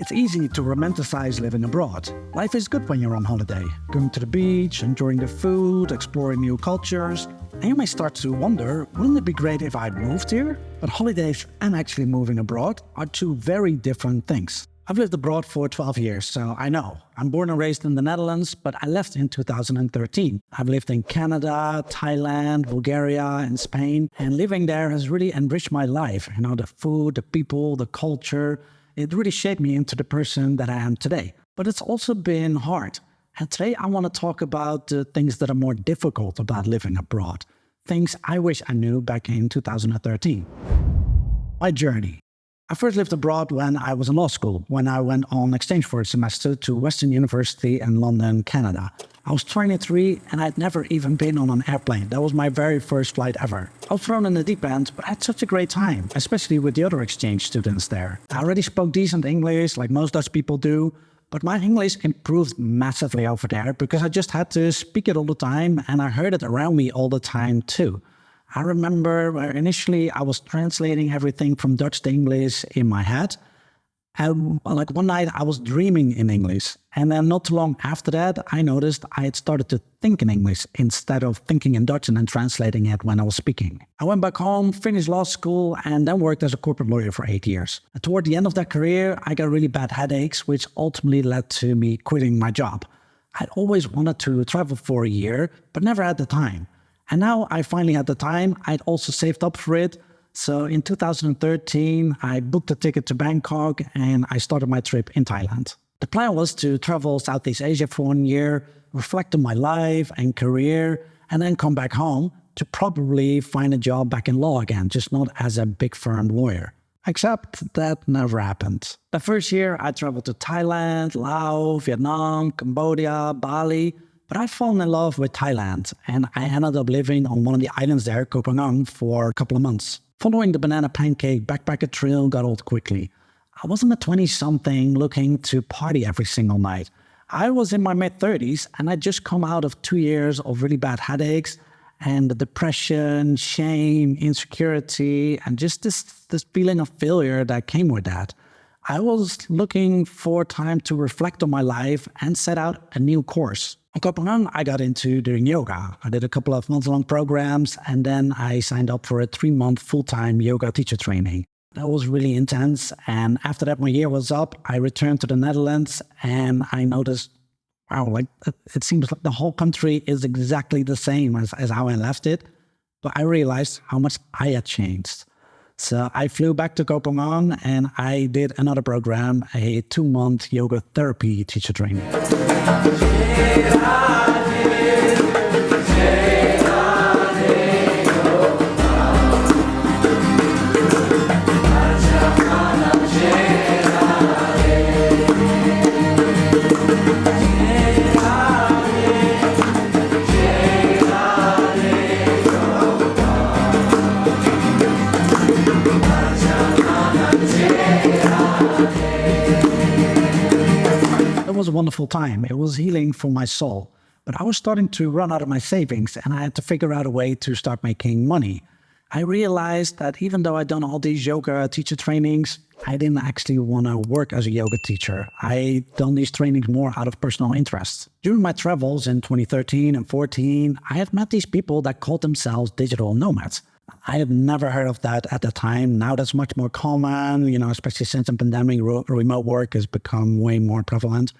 It's easy to romanticize living abroad. Life is good when you're on holiday, going to the beach, enjoying the food, exploring new cultures. And you may start to wonder, wouldn't it be great if I'd moved here? But holidays and actually moving abroad are two very different things. I've lived abroad for 12 years, so I know. I'm born and raised in the Netherlands, but I left in 2013. I've lived in Canada, Thailand, Bulgaria, and Spain, and living there has really enriched my life. You know, the food, the people, the culture. It really shaped me into the person that I am today. But it's also been hard. And today I want to talk about the things that are more difficult about living abroad. Things I wish I knew back in 2013. My journey. I first lived abroad when I was in law school, when I went on exchange for a semester to Western University in London, Canada. I was 23 and I'd never even been on an airplane. That was my very first flight ever. I was thrown in the deep end, but I had such a great time, especially with the other exchange students there. I already spoke decent English, like most Dutch people do, but my English improved massively over there because I just had to speak it all the time and I heard it around me all the time too. I remember where initially I was translating everything from Dutch to English in my head. And like one night I was dreaming in English. And then not too long after that, I noticed I had started to think in English instead of thinking in Dutch and then translating it when I was speaking. I went back home, finished law school, and then worked as a corporate lawyer for 8 years. And toward the end of that career, I got really bad headaches, which ultimately led to me quitting my job. I'd always wanted to travel for a year, but never had the time. And now I finally had the time. I'd also saved up for it. So in 2013, I booked a ticket to Bangkok and I started my trip in Thailand. The plan was to travel Southeast Asia for 1 year, reflect on my life and career, and then come back home to probably find a job back in law again, just not as a big firm lawyer. Except that never happened. The first year, I traveled to Thailand, Laos, Vietnam, Cambodia, Bali. But I fell in love with Thailand, and I ended up living on one of the islands there, Koh Phangan, for a couple of months. Following the banana pancake backpacker trail got old quickly. I wasn't a 20-something looking to party every single night. I was in my mid-30s, and I'd just come out of 2 years of really bad headaches, and the depression, shame, insecurity, and just this feeling of failure that came with that. I was looking for time to reflect on my life and set out a new course. In Koh Phangan, I got into doing yoga. I did a couple of months-long programs, and then I signed up for a 3-month full-time yoga teacher training. That was really intense, and after that, my year was up. I returned to the Netherlands, and I noticed, wow, like it seems like the whole country is exactly the same as how I left it. But I realized how much I had changed. So I flew back to Koh Phangan and I did another program, a 2-month yoga therapy teacher training. It was a wonderful time. It was healing for my soul. But I was starting to run out of my savings and I had to figure out a way to start making money. I realized that even though I'd done all these yoga teacher trainings, I didn't actually want to work as a yoga teacher. I'd done these trainings more out of personal interest. During my travels in 2013 and 14, I had met these people that called themselves digital nomads. I had never heard of that at the time. Now that's much more common, especially since the pandemic, remote work has become way more prevalent.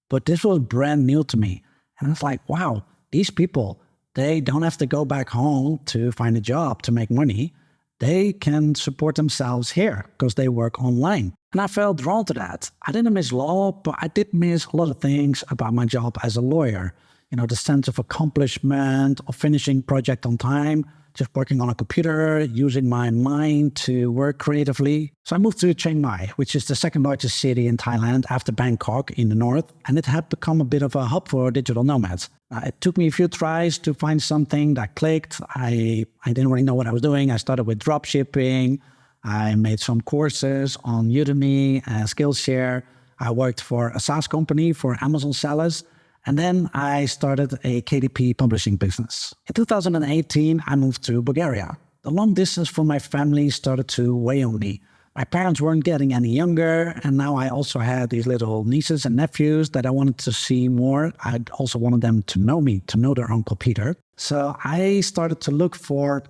But this was brand new to me. And it's like, wow, these people, they don't have to go back home to find a job to make money. They can support themselves here because they work online. And I felt drawn to that. I didn't miss law, but I did miss a lot of things about my job as a lawyer. The sense of accomplishment, of finishing project on time, just working on a computer, using my mind to work creatively. So I moved to Chiang Mai, which is the second largest city in Thailand after Bangkok in the north, and it had become a bit of a hub for digital nomads. It took me a few tries to find something that clicked. I didn't really know what I was doing. I started with drop shipping. I made some courses on Udemy and Skillshare. I worked for a SaaS company for Amazon sellers. And then I started a KDP publishing business. In 2018, I moved to Bulgaria. The long distance from my family started to weigh on me. My parents weren't getting any younger, and now I also had these little nieces and nephews that I wanted to see more. I also wanted them to know me, to know their Uncle Peter. So I started to look for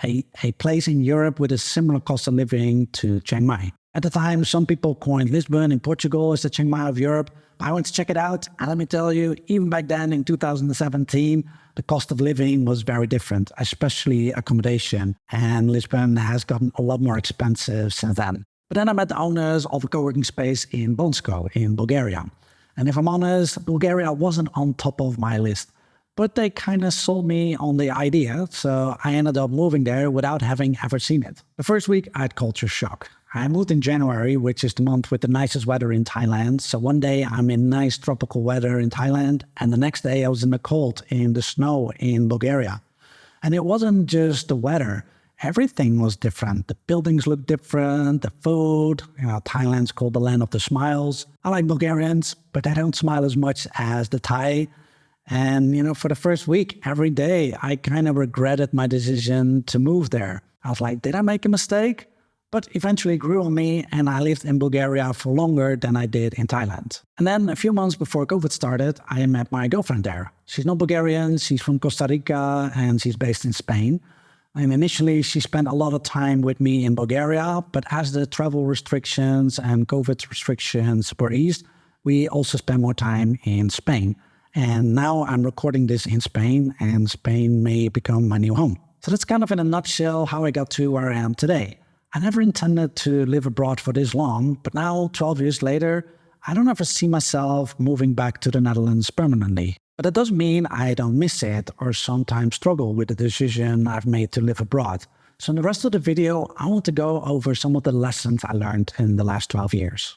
a place in Europe with a similar cost of living to Chiang Mai. At the time, some people coined Lisbon in Portugal as the Chiang Mai of Europe. I went to check it out, and let me tell you, even back then in 2017, the cost of living was very different, especially accommodation. And Lisbon has gotten a lot more expensive since then. But then I met the owners of a co-working space in Bonsko in Bulgaria. And if I'm honest, Bulgaria wasn't on top of my list. But they kind of sold me on the idea, so I ended up moving there without having ever seen it. The first week, I had culture shock. I moved in January, which is the month with the nicest weather in Thailand. So one day I'm in nice tropical weather in Thailand, and the next day I was in the cold, in the snow in Bulgaria. And it wasn't just the weather. Everything was different. The buildings looked different, the food. Thailand's called the land of the smiles. I like Bulgarians, but they don't smile as much as the Thai. And, for the first week, every day, I kind of regretted my decision to move there. I was like, did I make a mistake? But eventually it grew on me, and I lived in Bulgaria for longer than I did in Thailand. And then a few months before COVID started, I met my girlfriend there. She's not Bulgarian, she's from Costa Rica, and she's based in Spain. And initially, she spent a lot of time with me in Bulgaria, but as the travel restrictions and COVID restrictions were eased, we also spent more time in Spain. And now I'm recording this in Spain, and Spain may become my new home. So that's kind of in a nutshell how I got to where I am today. I never intended to live abroad for this long, but now, 12 years later, I don't ever see myself moving back to the Netherlands permanently. But that doesn't mean I don't miss it or sometimes struggle with the decision I've made to live abroad. So in the rest of the video, I want to go over some of the lessons I learned in the last 12 years.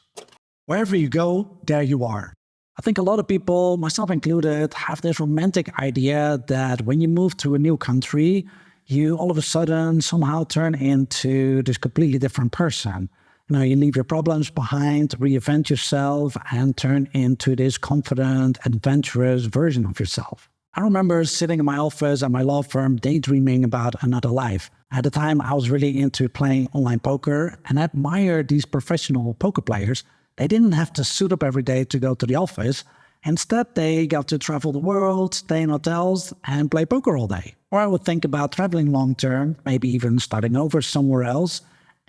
Wherever you go, there you are. I think a lot of people, myself included, have this romantic idea that when you move to a new country, you all of a sudden somehow turn into this completely different person. You leave your problems behind, reinvent yourself, and turn into this confident, adventurous version of yourself. I remember sitting in my office at my law firm daydreaming about another life. At the time, I was really into playing online poker, and I admired these professional poker players. They didn't have to suit up every day to go to the office. Instead, they got to travel the world, stay in hotels, and play poker all day. Or I would think about traveling long-term, maybe even starting over somewhere else,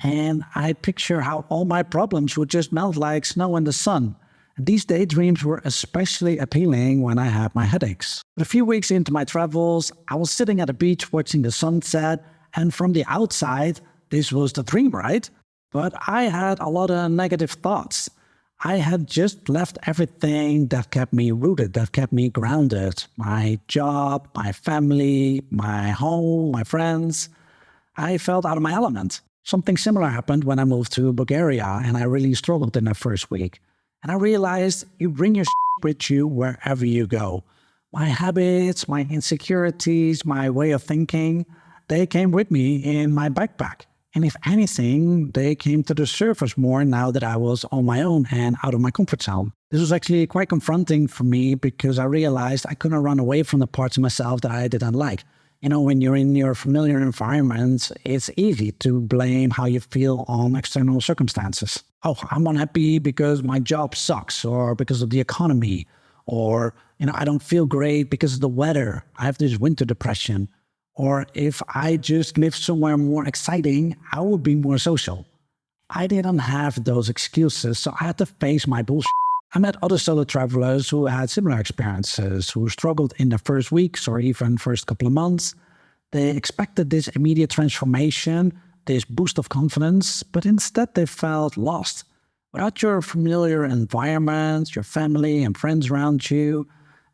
and I'd picture how all my problems would just melt like snow in the sun. And these daydreams were especially appealing when I had my headaches. But a few weeks into my travels, I was sitting at a beach watching the sunset, and from the outside, this was the dream, right? But I had a lot of negative thoughts. I had just left everything that kept me rooted, that kept me grounded. My job, my family, my home, my friends. I felt out of my element. Something similar happened when I moved to Bulgaria, and I really struggled in that first week. And I realized you bring your with you wherever you go. My habits, my insecurities, my way of thinking, they came with me in my backpack. And if anything, they came to the surface more now that I was on my own and out of my comfort zone. This was actually quite confronting for me because I realized I couldn't run away from the parts of myself that I didn't like. When you're in your familiar environment, it's easy to blame how you feel on external circumstances. Oh, I'm unhappy because my job sucks, or because of the economy, or, I don't feel great because of the weather. I have this winter depression. Or if I just lived somewhere more exciting, I would be more social. I didn't have those excuses, so I had to face my bullshit. I met other solo travelers who had similar experiences, who struggled in the first weeks or even first couple of months. They expected this immediate transformation, this boost of confidence, but instead they felt lost. Without your familiar environment, your family and friends around you,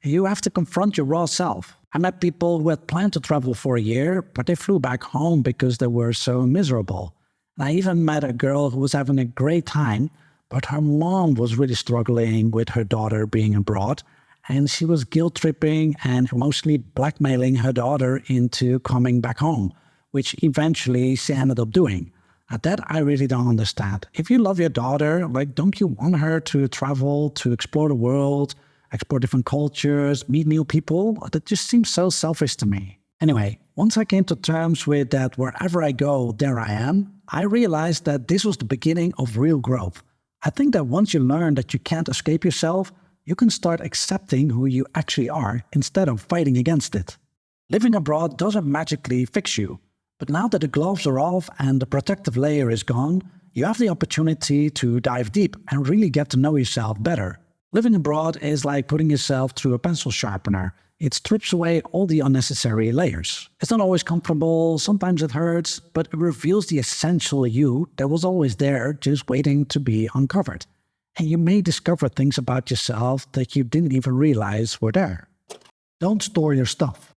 you have to confront your raw self. I met people who had planned to travel for a year, but they flew back home because they were so miserable. And I even met a girl who was having a great time, but her mom was really struggling with her daughter being abroad, and she was guilt-tripping and emotionally blackmailing her daughter into coming back home, which eventually she ended up doing. That I really don't understand. If you love your daughter, don't you want her to travel, to explore the world, explore different cultures, meet new people? That just seems so selfish to me. Anyway, once I came to terms with that wherever I go, there I am, I realized that this was the beginning of real growth. I think that once you learn that you can't escape yourself, you can start accepting who you actually are instead of fighting against it. Living abroad doesn't magically fix you, but now that the gloves are off and the protective layer is gone, you have the opportunity to dive deep and really get to know yourself better. Living abroad is like putting yourself through a pencil sharpener. It strips away all the unnecessary layers. It's not always comfortable, sometimes it hurts, but it reveals the essential you that was always there, just waiting to be uncovered. And you may discover things about yourself that you didn't even realize were there. Don't store your stuff.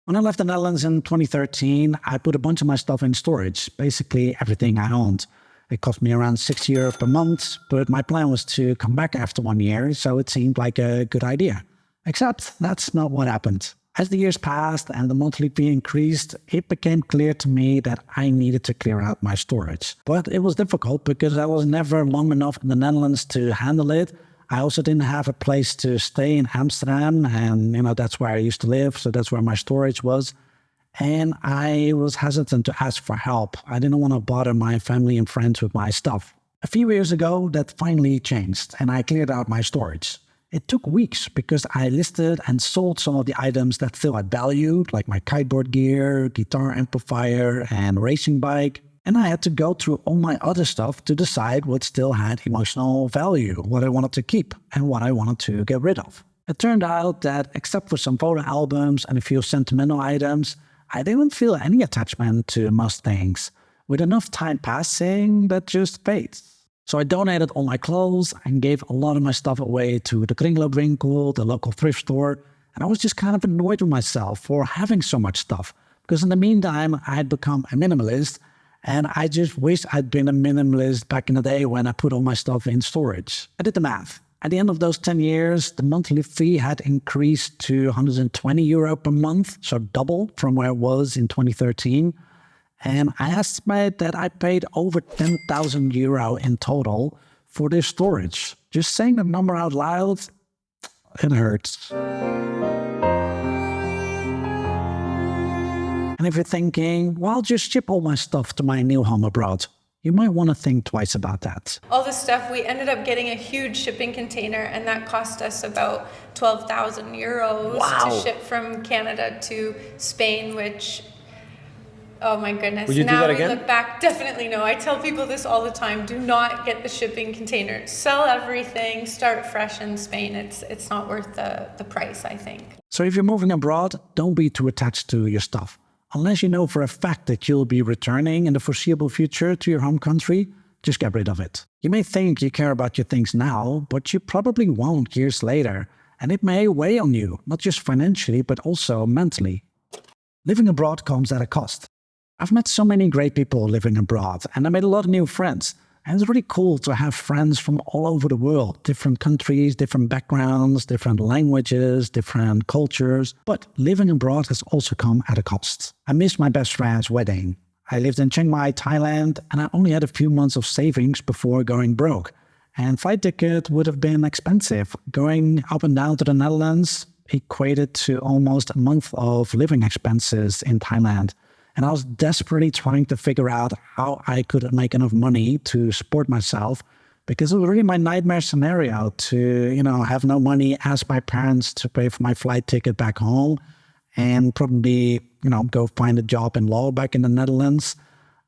When I left the Netherlands in 2013, I put a bunch of my stuff in storage, basically everything I owned. It cost me around €60 per month, but my plan was to come back after 1 year, so it seemed like a good idea. Except that's not what happened. As the years passed and the monthly fee increased, it became clear to me that I needed to clear out my storage. But it was difficult because I was never long enough in the Netherlands to handle it. I also didn't have a place to stay in Amsterdam, and that's where I used to live, so that's where my storage was. And I was hesitant to ask for help. I didn't want to bother my family and friends with my stuff. A few years ago, that finally changed, and I cleared out my storage. It took weeks because I listed and sold some of the items that still had value, like my kiteboard gear, guitar amplifier, and racing bike. And I had to go through all my other stuff to decide what still had emotional value, what I wanted to keep, and what I wanted to get rid of. It turned out that, except for some photo albums and a few sentimental items, I didn't feel any attachment to most things. With enough time passing, that just fades. So I donated all my clothes and gave a lot of my stuff away to the Kringloopwinkel, the local thrift store, and I was just kind of annoyed with myself for having so much stuff, because in the meantime I had become a minimalist, and I just wish I'd been a minimalist back in the day when I put all my stuff in storage. I did the math. At the end of those 10 years, the monthly fee had increased to €120 per month, so double from where it was in 2013. And I estimate that I paid over €10,000 in total for this storage. Just saying the number out loud, it hurts. And if you're thinking, well, I'll just ship all my stuff to my new home abroad, you might want to think twice about that. All this stuff, we ended up getting a huge shipping container, and that cost us about €12,000 Wow. to ship from Canada to Spain, which... oh my goodness. Would you do that again? Now we look back, definitely no. I tell people this all the time. Do not get the shipping container. Sell everything, start fresh in Spain. It's not worth the price, I think. So if you're moving abroad, don't be too attached to your stuff. Unless you know for a fact that you'll be returning in the foreseeable future to your home country, just get rid of it. You may think you care about your things now, but you probably won't years later. And it may weigh on you, not just financially, but also mentally. Living abroad comes at a cost. I've met so many great people living abroad, and I made a lot of new friends. And it's really cool to have friends from all over the world, different countries, different backgrounds, different languages, different cultures. But living abroad has also come at a cost. I missed my best friend's wedding. I lived in Chiang Mai, Thailand, and I only had a few months of savings before going broke. And flight ticket would have been expensive. Going up and down to the Netherlands equated to almost a month of living expenses in Thailand. And I was desperately trying to figure out how I could make enough money to support myself, because it was really my nightmare scenario to, have no money, ask my parents to pay for my flight ticket back home, and probably, go find a job in law back in the Netherlands.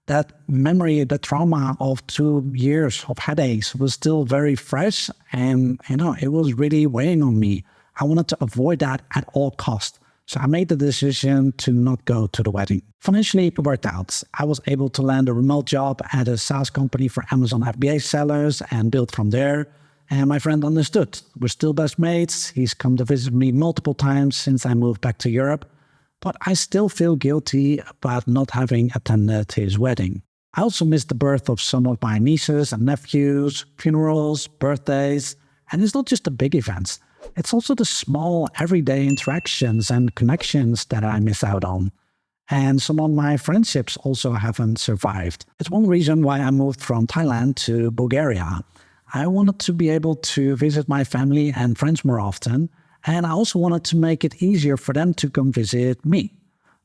That memory, the trauma of 2 years of headaches was still very fresh, and, it was really weighing on me. I wanted to avoid that at all costs. So I made the decision to not go to the wedding. Financially, it worked out. I was able to land a remote job at a SaaS company for Amazon FBA sellers and build from there. And my friend understood. We're still best mates. He's come to visit me multiple times since I moved back to Europe. But I still feel guilty about not having attended his wedding. I also missed the birth of some of my nieces and nephews, funerals, birthdays. And it's not just the big events. It's also the small, everyday interactions and connections that I miss out on. And some of my friendships also haven't survived. It's one reason why I moved from Thailand to Bulgaria. I wanted to be able to visit my family and friends more often, and I also wanted to make it easier for them to come visit me.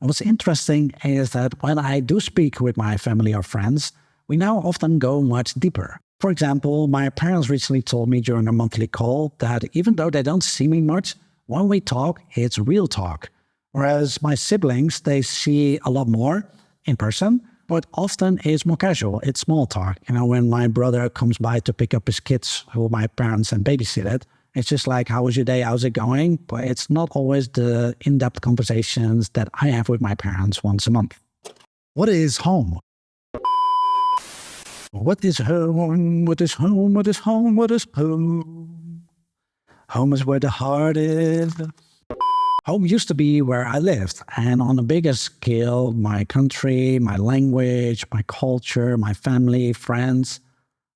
And what's interesting is that when I do speak with my family or friends, we now often go much deeper. For example, my parents recently told me during a monthly call that even though they don't see me much, when we talk, it's real talk. Whereas my siblings, they see a lot more in person, but often it's more casual. It's small talk. When my brother comes by to pick up his kids who my parents had babysitted, it's just like, how was your day? How's it going? But it's not always the in-depth conversations that I have with my parents once a month. What is home? What is home? What is home? What is home? What is home? Home is where the heart is. Home used to be where I lived, and on a bigger scale, my country, my language, my culture, my family, friends.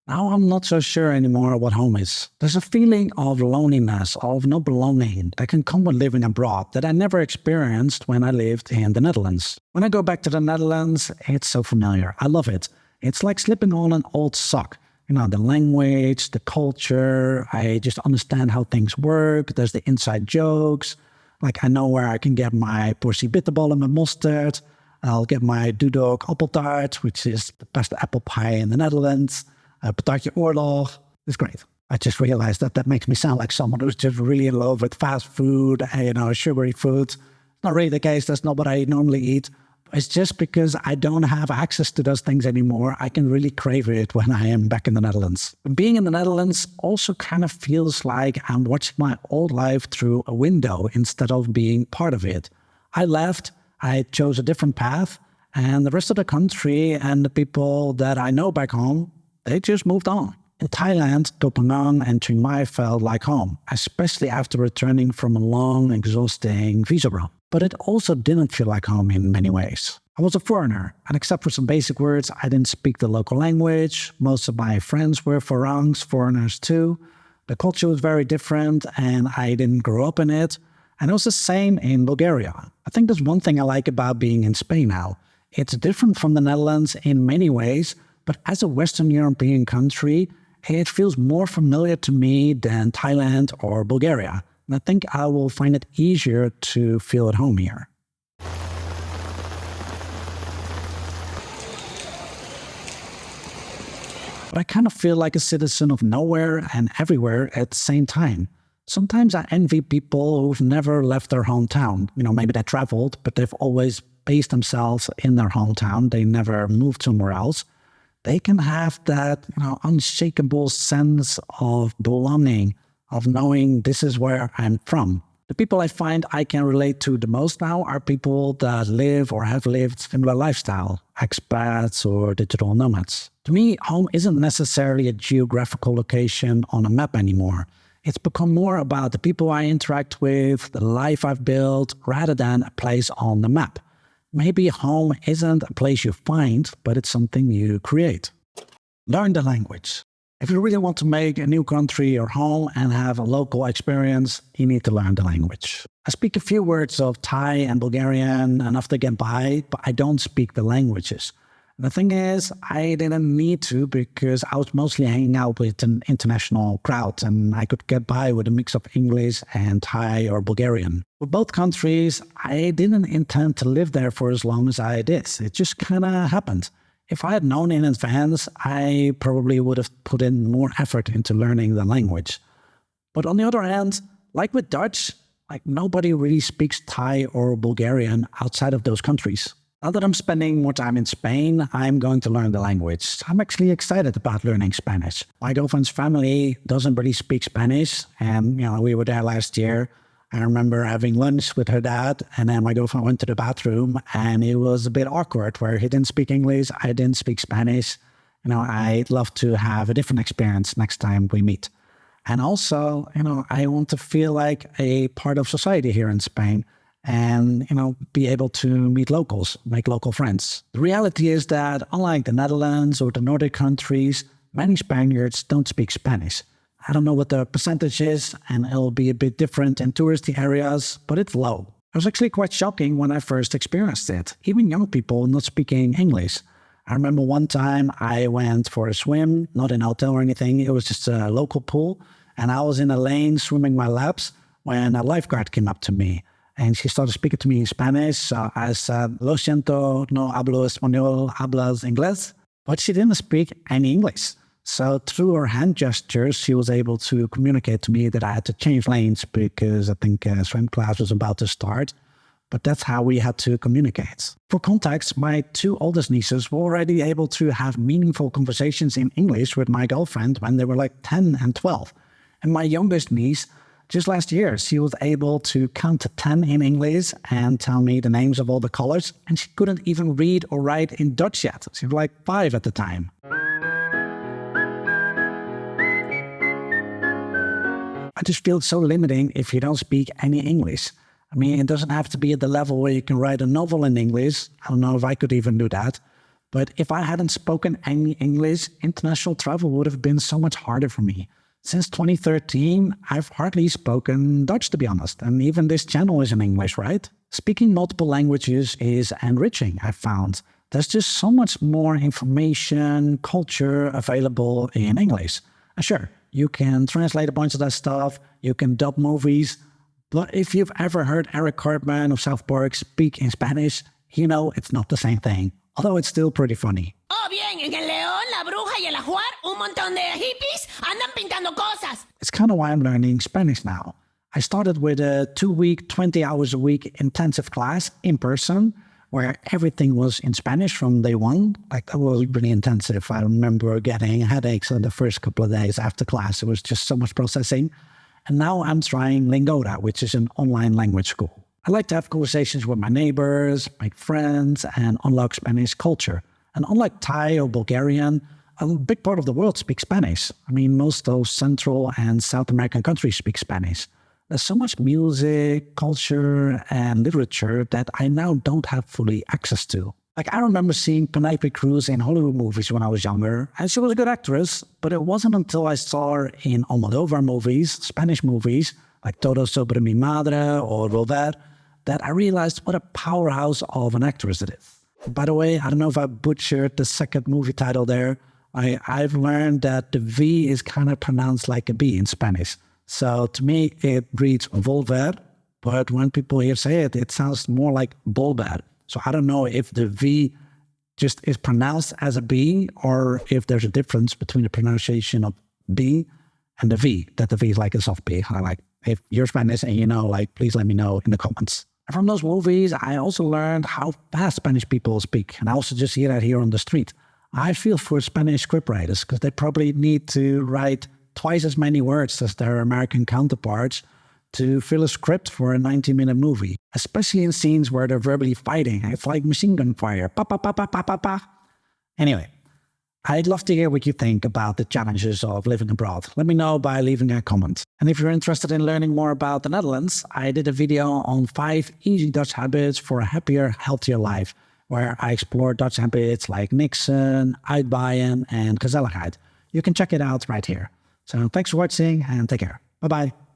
Now I'm not so sure anymore what home is. There's a feeling of loneliness, of no belonging that can come with living abroad that I never experienced when I lived in the Netherlands. When I go back to the Netherlands, it's so familiar. I love it. It's like slipping on an old sock. The language, the culture, I just understand how things work. There's the inside jokes. Like I know where I can get my portie bitterballen met mustard. I'll get my Dudok appeltaart, which is the best apple pie in the Netherlands. Patatje oorlog. It's great. I just realized that makes me sound like someone who's just really in love with fast food, sugary food. It's not really the case. That's not what I normally eat. It's just because I don't have access to those things anymore. I can really crave it when I am back in the Netherlands. Being in the Netherlands also kind of feels like I'm watching my old life through a window instead of being part of it. I left, I chose a different path, and the rest of the country and the people that I know back home, they just moved on. In Thailand, Koh Phangan and Chiang Mai felt like home, especially after returning from a long, exhausting visa run. But it also didn't feel like home in many ways. I was a foreigner, and except for some basic words, I didn't speak the local language. Most of my friends were forangs, foreigners too. The culture was very different, and I didn't grow up in it. And it was the same in Bulgaria. I think there's one thing I like about being in Spain now. It's different from the Netherlands in many ways, but as a Western European country, it feels more familiar to me than Thailand or Bulgaria. And I think I will find it easier to feel at home here. But I kind of feel like a citizen of nowhere and everywhere at the same time. Sometimes I envy people who've never left their hometown. Maybe they traveled, but they've always based themselves in their hometown. They never moved somewhere else. They can have that unshakable sense of belonging, of knowing this is where I'm from. The people I find I can relate to the most now are people that live or have lived similar lifestyle, expats or digital nomads. To me, home isn't necessarily a geographical location on a map anymore. It's become more about the people I interact with, the life I've built, rather than a place on the map. Maybe home isn't a place you find, but it's something you create. Learn the language. If you really want to make a new country your home and have a local experience, you need to learn the language. I speak a few words of Thai and Bulgarian enough to get by, but I don't speak the languages. The thing is, I didn't need to because I was mostly hanging out with an international crowd and I could get by with a mix of English and Thai or Bulgarian. With both countries, I didn't intend to live there for as long as I did. It just kind of happened. If I had known in advance, I probably would have put in more effort into learning the language. But on the other hand, like with Dutch, nobody really speaks Thai or Bulgarian outside of those countries. Now that I'm spending more time in Spain, I'm going to learn the language. I'm actually excited about learning Spanish. My girlfriend's family doesn't really speak Spanish, and we were there last year. I remember having lunch with her dad, and then my girlfriend went to the bathroom, and it was a bit awkward where he didn't speak English, I didn't speak Spanish. I'd love to have a different experience next time we meet. And also, I want to feel like a part of society here in Spain. And, be able to meet locals, make local friends. The reality is that, unlike the Netherlands or the Nordic countries, many Spaniards don't speak Spanish. I don't know what the percentage is, and it'll be a bit different in touristy areas, but it's low. It was actually quite shocking when I first experienced it. Even young people not speaking English. I remember one time I went for a swim, not in a hotel or anything, it was just a local pool, and I was in a lane swimming my laps when a lifeguard came up to me. And she started speaking to me in Spanish. So I said, "Lo siento, no hablo español, hablas inglés?" but she didn't speak any English. So through her hand gestures, she was able to communicate to me that I had to change lanes because I think swim class was about to start. But that's how we had to communicate. For context, my two oldest nieces were already able to have meaningful conversations in English with my girlfriend when they were like 10 and 12. And my youngest niece, just last year, she was able to count to 10 in English and tell me the names of all the colors. And she couldn't even read or write in Dutch yet. She was like 5 at the time. I just feel so limiting if you don't speak any English. I mean, it doesn't have to be at the level where you can write a novel in English. I don't know if I could even do that. But if I hadn't spoken any English, international travel would have been so much harder for me. Since 2013, I've hardly spoken Dutch, to be honest. And even this channel is in English, right? Speaking multiple languages is enriching, I've found. There's just so much more information, culture available in English. And sure, you can translate a bunch of that stuff, you can dub movies, but if you've ever heard Eric Cartman of South Park speak in Spanish, you know it's not the same thing, although it's still pretty funny. Oh, bien, en el León, la Bruja y el Ajuar, un montón de hippies andan pintando cosas. It's kind of why I'm learning Spanish now. I started with a 2-week, 20 hours a week intensive class in person, where everything was in Spanish from day one. Like, that was really intensive. I remember getting headaches in the first couple of days after class. It was just so much processing. And now I'm trying Lingoda, which is an online language school. I like to have conversations with my neighbors, make friends, and unlock Spanish culture. And unlike Thai or Bulgarian, a big part of the world speaks Spanish. I mean, most of Central and South American countries speak Spanish. There's so much music, culture, and literature that I now don't have fully access to. Like, I remember seeing Penelope Cruz in Hollywood movies when I was younger, and she was a good actress, but it wasn't until I saw her in Almodovar movies, Spanish movies, like Todo Sobre Mi Madre or Volver, that I realized what a powerhouse of an actress it is. By the way, I don't know if I butchered the second movie title there. I've learned that the V is kind of pronounced like a B in Spanish. So to me, it reads Volver, but when people here say it, it sounds more like Bolver. So I don't know if the V just is pronounced as a B or if there's a difference between the pronunciation of B and the V, that the V is like a soft B. If you're Spanish and you know, please let me know in the comments. And from those movies, I also learned how fast Spanish people speak. And I also just hear that here on the street. I feel for Spanish scriptwriters because they probably need to write twice as many words as their American counterparts to fill a script for a 90-minute movie, especially in scenes where they're verbally fighting. It's like machine gun fire. Pa, pa, pa, pa, pa, pa, pa. Anyway, I'd love to hear what you think about the challenges of living abroad. Let me know by leaving a comment. And if you're interested in learning more about the Netherlands, I did a video on 5 easy Dutch habits for a happier, healthier life, where I explore Dutch habits like Nixon, uitbaaien, and gezelligheid. You can check it out right here. So thanks for watching and take care. Bye-bye.